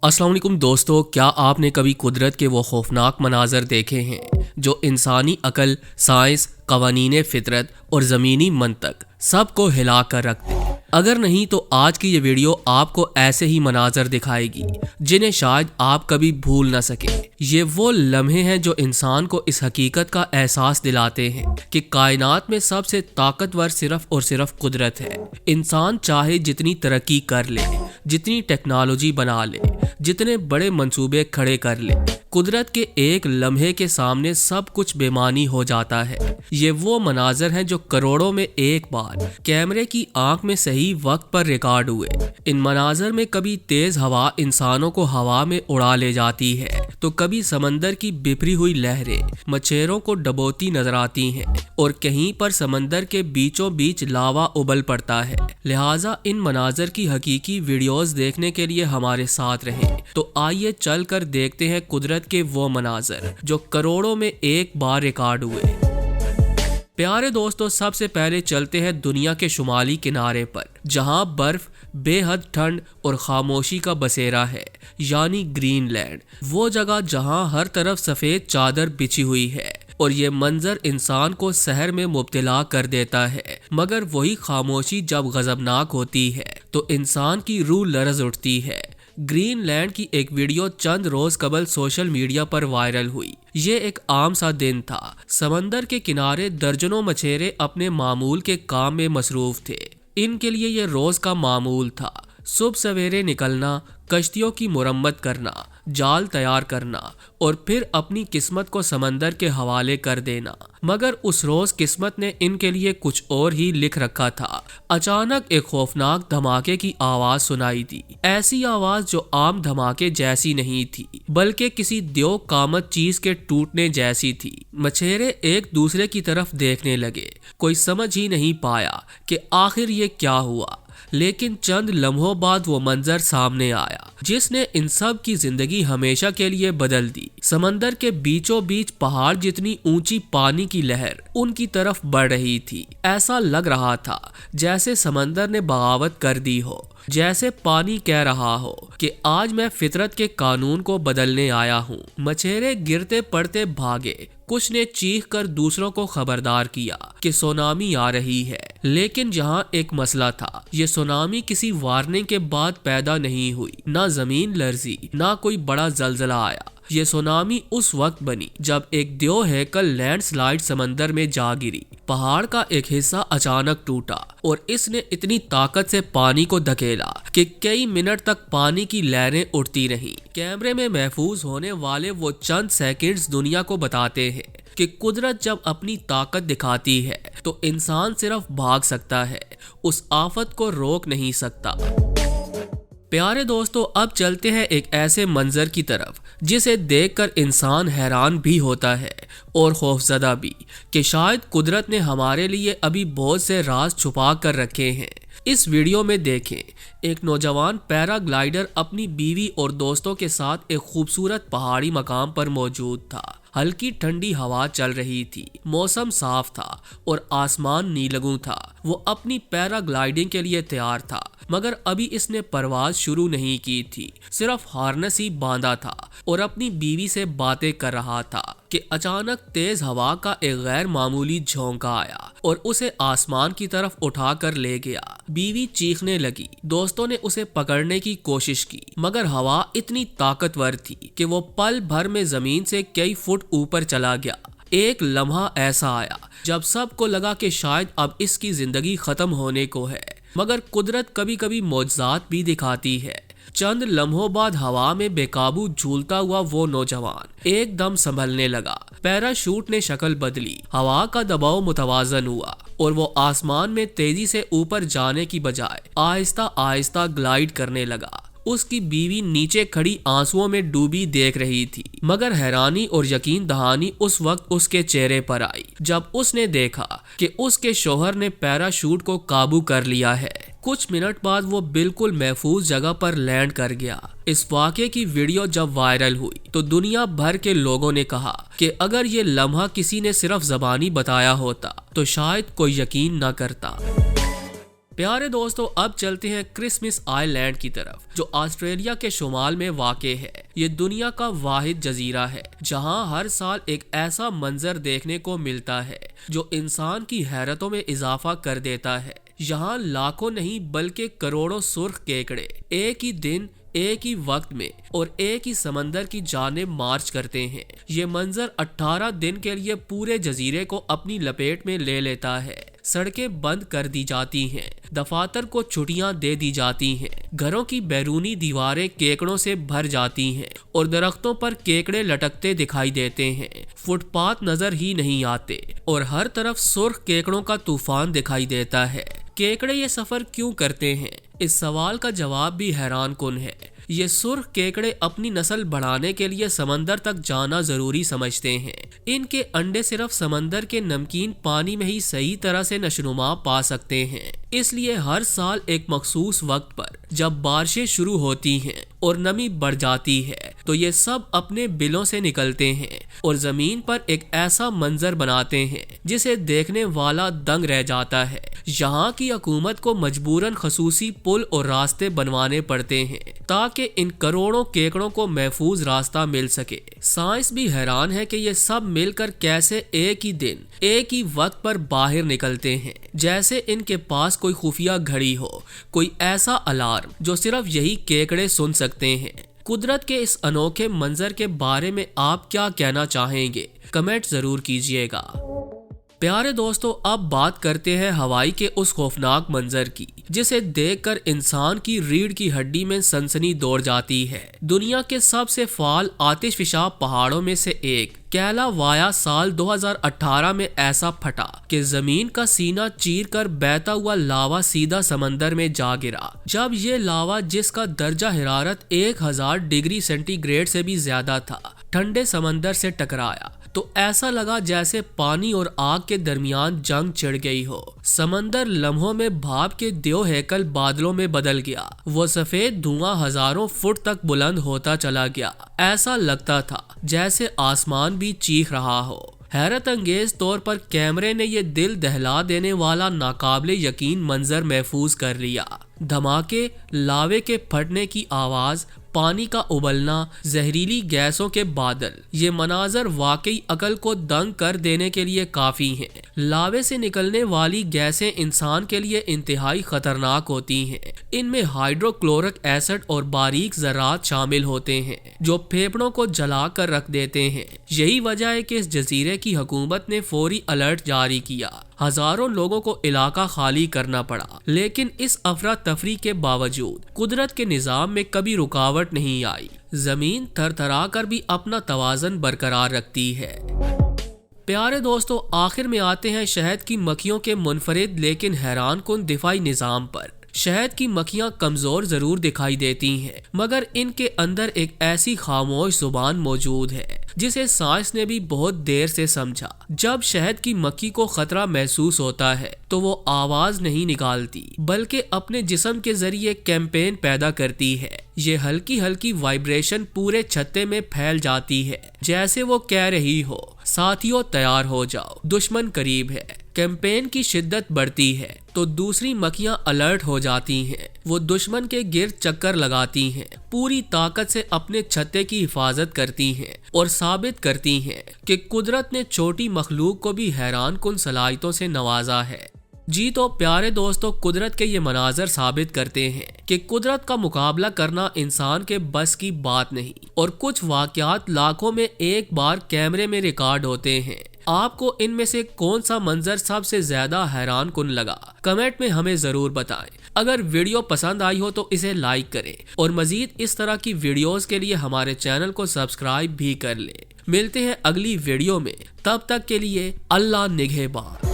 अस्सलाम वालेकुम दोस्तों, क्या आपने कभी कुदरत के वो खौफनाक मनाजर देखे हैं जो इंसानी अकल, साइंस, कवानीन फितरत और ज़मीनी मंतक सबको हिला कर रखते हैं? अगर नहीं तो आज की ये वीडियो आपको ऐसे ही मनाजर दिखाएगी जिन्हें शायद आप कभी भूल ना सके। ये वो लम्हे हैं जो इंसान को इस हकीकत का एहसास दिलाते हैं कि कायनात में सबसे ताकतवर सिर्फ और सिर्फ कुदरत है। इंसान चाहे जितनी तरक्की कर ले, जितनी टेक्नोलॉजी बना ले, जितने बड़े मंसूबे खड़े कर ले, कुदरत के एक लम्हे के सामने सब कुछ बेमानी हो जाता है। ये वो मनाजर हैं जो करोड़ों में एक बार कैमरे की आंख में सही वक्त पर रिकॉर्ड हुए। इन मनाजर में कभी तेज हवा इंसानों को हवा में उड़ा ले जाती है, तो कभी समंदर की बिखरी हुई लहरें मछेरों को डबोती नजर आती हैं और कहीं पर समंदर के बीचों बीच लावा उबल पड़ता है। लिहाजा इन मनाजर की हकीकी वीडियोस देखने के लिए हमारे साथ रहें। तो आइए चल कर देखते हैं कुदरत के वो मनाजर जो करोड़ों में एक बार रिकॉर्ड हुए। प्यारे दोस्तों, सबसे पहले चलते हैं दुनिया के शुमाली किनारे पर, जहां बर्फ, बेहद ठंड और खामोशी का बसेरा है, यानी ग्रीनलैंड। वो जगह जहां हर तरफ सफेद चादर बिछी हुई है और ये मंजर इंसान को सहर में मुब्तला कर देता है। मगर वही खामोशी जब गजबनाक होती है तो इंसान की रूह लरज उठती है। ग्रीनलैंड की एक वीडियो चंद रोज कबल सोशल मीडिया पर वायरल हुई। ये एक आम सा दिन था। समंदर के किनारे दर्जनों मछेरे अपने मामूल के काम में मसरूफ थे। इनके लिए ये रोज का मामूल था। सुबह सवेरे निकलना, कश्तियों की मुरम्मत करना, जाल तैयार करना और फिर अपनी किस्मत को समंदर के हवाले कर देना। मगर उस रोज किस्मत ने इनके लिए कुछ और ही लिख रखा था। अचानक एक खौफनाक धमाके की आवाज सुनाई दी। ऐसी आवाज जो आम धमाके जैसी नहीं थी, बल्कि किसी देव कामत चीज के टूटने जैसी थी। मछेरे एक दूसरे की तरफ देखने लगे। कोई समझ ही नहीं पाया कि आखिर ये क्या हुआ। लेकिन चंद लम्हों बाद वो मंजर सामने आया जिसने इन सब की जिंदगी हमेशा के लिए बदल दी। समंदर के बीचों बीच पहाड़ जितनी ऊंची पानी की लहर उनकी तरफ बढ़ रही थी। ऐसा लग रहा था जैसे समंदर ने बगावत कर दी हो, जैसे पानी कह रहा हो कि आज मैं फितरत के कानून को बदलने आया हूँ। मछेरे गिरते पड़ते भागे। कुछ ने चीख कर दूसरों को खबरदार किया कि सुनामी आ रही है। लेकिन जहाँ एक मसला था, ये सुनामी किसी वार्निंग के बाद पैदा नहीं हुई। ना जमीन लर्जी, ना कोई बड़ा जलजला आया। ये सुनामी उस वक्त बनी जब एक देव हैकल लैंडस्लाइड समंदर में जा गिरी। पहाड़ का एक हिस्सा अचानक टूटा और इसने इतनी ताकत से पानी को धकेला कि कई मिनट तक पानी की लहरें उठती रहीं। कैमरे में महफूज होने वाले वो चंद सेकंड्स दुनिया को बताते हैं कि कुदरत जब अपनी ताकत दिखाती है तो इंसान सिर्फ भाग सकता है, उस आफत को रोक नहीं सकता। प्यारे दोस्तों, अब चलते हैं एक ऐसे मंजर की तरफ जिसे देखकर इंसान हैरान भी होता है और खौफजदा भी कि शायद कुदरत ने हमारे लिए अभी बहुत से राज छुपा कर रखे हैं। इस वीडियो में देखें, एक नौजवान पैराग्लाइडर अपनी बीवी और दोस्तों के साथ एक खूबसूरत पहाड़ी मकाम पर मौजूद था। हल्की ठंडी हवा चल रही थी, मौसम साफ था और आसमान नीलगू था। वो अपनी पैराग्लाइडिंग के लिए तैयार था, मगर अभी इसने परवाज शुरू नहीं की थी। सिर्फ हार्नेस ही बांधा था और अपनी बीवी से बातें कर रहा था कि अचानक तेज हवा का एक गैर मामूली झोंका आया और उसे आसमान की तरफ उठाकर ले गया। बीवी चीखने लगी। दोस्तों ने उसे पकड़ने की कोशिश की, मगर हवा इतनी ताकतवर थी कि वो पल भर में जमीन से कई फुट ऊपर चला गया। एक लम्हा ऐसा आया जब सबको लगा कि शायद अब इसकी जिंदगी खत्म होने को है। मगर कुदरत कभी कभी मौजज़ात भी दिखाती है। चंद लम्हों बाद हवा में बेकाबू झूलता हुआ वो नौजवान एकदम संभलने लगा। पैराशूट ने शक्ल बदली, हवा का दबाव मुतवाजन हुआ और वो आसमान में तेजी से ऊपर जाने की बजाय आहिस्ता आहिस्ता ग्लाइड करने लगा। उसकी बीवी नीचे खड़ी आंसुओं में डूबी देख रही थी, मगर हैरानी और यकीन दहानी उस वक्त उसके चेहरे पर आई जब उसने देखा कि उसके शौहर ने पैराशूट को काबू कर लिया है। कुछ मिनट बाद वो बिल्कुल महफूज जगह पर लैंड कर गया। इस वाक़े की वीडियो जब वायरल हुई तो दुनिया भर के लोगों ने कहा कि अगर ये लम्हा किसी ने सिर्फ ज़बानी बताया होता तो शायद कोई यकीन न करता। प्यारे दोस्तों, अब चलते हैं क्रिसमस आइलैंड की तरफ, जो ऑस्ट्रेलिया के शुमाल में वाक़े है। ये दुनिया का वाहिद जजीरा है जहां हर साल एक ऐसा मंजर देखने को मिलता है जो इंसान की हैरतों में इजाफा कर देता है। यहाँ लाखों नहीं बल्कि करोड़ों सुर्ख केकड़े एक ही दिन, एक ही वक्त में और एक ही समंदर की जानिब मार्च करते हैं। ये मंजर 18 दिन के लिए पूरे जजीरे को अपनी लपेट में ले लेता है। सड़कें बंद कर दी जाती हैं, दफातर को छुट्टियां दे दी जाती हैं, घरों की बैरूनी दीवारें केकड़ों से भर जाती हैं और दरख्तों पर केकड़े लटकते दिखाई देते हैं। फुटपाथ नजर ही नहीं आते और हर तरफ सुर्ख केकड़ों का तूफान दिखाई देता है। केकड़े ये सफर क्यों करते हैं? इस सवाल का जवाब भी हैरान कुन है। ये सुर्ख केकड़े अपनी नस्ल बढ़ाने के लिए समंदर तक जाना जरूरी समझते हैं। इनके अंडे सिर्फ समंदर के नमकीन पानी में ही सही तरह से नशोनुमा पा सकते हैं। इसलिए हर साल एक मखसूस वक्त पर जब बारिशें शुरू होती हैं और नमी बढ़ जाती है तो ये सब अपने बिलों से निकलते हैं और जमीन पर एक ऐसा मंजर बनाते हैं जिसे देखने वाला दंग रह जाता है। यहाँ की हुकूमत को मजबूरन खसूसी पुल और रास्ते बनवाने पड़ते हैं ताकि इन करोड़ों केकड़ों को महफूज रास्ता मिल सके। साइंस भी हैरान है कि ये सब मिलकर कैसे एक ही दिन, एक ही वक्त पर बाहर निकलते हैं, जैसे इनके पास कोई खुफिया घड़ी हो, कोई ऐसा अलार्म जो सिर्फ यही केकड़े सुन सकते हैं। कुदरत के इस अनोखे मंजर के बारे में आप क्या कहना चाहेंगे? कमेंट जरूर कीजिएगा। प्यारे दोस्तों, अब बात करते हैं हवाई के उस खौफनाक मंजर की जिसे देखकर इंसान की रीढ़ की हड्डी में सनसनी दौड़ जाती है। दुनिया के सबसे फाल आतिशफिशा पहाड़ों में से एक कैलावाया साल 2018 में ऐसा फटा कि जमीन का सीना चीर कर बहता हुआ लावा सीधा समंदर में जा गिरा। जब ये लावा, जिसका दर्जा हिरारत 1000 डिग्री सेंटीग्रेड से भी ज्यादा था, ठंडे समंदर से टकराया तो ऐसा लगा जैसे पानी और आग के दरमियान जंग छिड़ गई हो। समंदर लम्हों में भाप के देव हैकल बादलों में बदल गया। वो सफेद धुआं हजारों फुट तक बुलंद होता चला गया। ऐसा लगता था जैसे आसमान भी चीख रहा हो। हैरत अंगेज तौर पर कैमरे ने ये दिल दहला देने वाला नाकाबिले यकीन मंजर महफूज कर लिया। धमाके, लावे के फटने की आवाज, पानी का उबलना, जहरीली गैसों के बादल, ये मनाजर वाकई अकल को दंग कर देने के लिए काफी हैं। लावे से निकलने वाली गैसें इंसान के लिए इंतहाई खतरनाक होती हैं। इनमें हाइड्रोक्लोरिक एसिड और बारीक ज़रात शामिल होते हैं जो फेफड़ों को जला कर रख देते हैं। यही वजह है कि इस जजीरे की हुकूमत ने फौरी अलर्ट जारी किया। हजारों लोगों को इलाका खाली करना पड़ा, लेकिन इस अफरा तफरी के बावजूद कुदरत के निजाम में कभी रुकावट नहीं आई। जमीन थरथरा कर भी अपना तवाज़न बरकरार रखती है। प्यारे दोस्तों, आखिर में आते हैं शहद की मक्खियों के मुनफरिद लेकिन हैरान कुन दिफाई निजाम पर। शहद की मक्खियां कमजोर जरूर दिखाई देती हैं, मगर इनके अंदर एक ऐसी खामोश जुबान मौजूद है जिसे साइंस ने भी बहुत देर से समझा। जब शहद की मक्खी को खतरा महसूस होता है तो वो आवाज नहीं निकालती बल्कि अपने जिस्म के जरिए कैंपेन पैदा करती है। ये हल्की हल्की वाइब्रेशन पूरे छत्ते में फैल जाती है, जैसे वो कह रही हो, साथियों तैयार हो जाओ, दुश्मन करीब है। कैंपेन की शिद्दत बढ़ती है तो दूसरी मक्खियां अलर्ट हो जाती हैं। वो दुश्मन के गिर्द चक्कर लगाती हैं, पूरी ताकत से अपने छत्ते की हिफाजत करती हैं और साबित करती हैं कि कुदरत ने छोटी मखलूक को भी हैरान कुन सलाहियतों से नवाजा है। जी तो प्यारे दोस्तों, कुदरत के ये मनाजर साबित करते हैं कि कुदरत का मुकाबला करना इंसान के बस की बात नहीं और कुछ वाकयात लाखों में एक बार कैमरे में रिकॉर्ड होते हैं। आपको इनमें से कौन सा मंजर सबसे ज्यादा हैरान कुन लगा? कमेंट में हमें जरूर बताएं। अगर वीडियो पसंद आई हो तो इसे लाइक करें और मजीद इस तरह की वीडियोस के लिए हमारे चैनल को सब्सक्राइब भी कर लें। मिलते हैं अगली वीडियो में, तब तक के लिए अल्लाह निगहबान।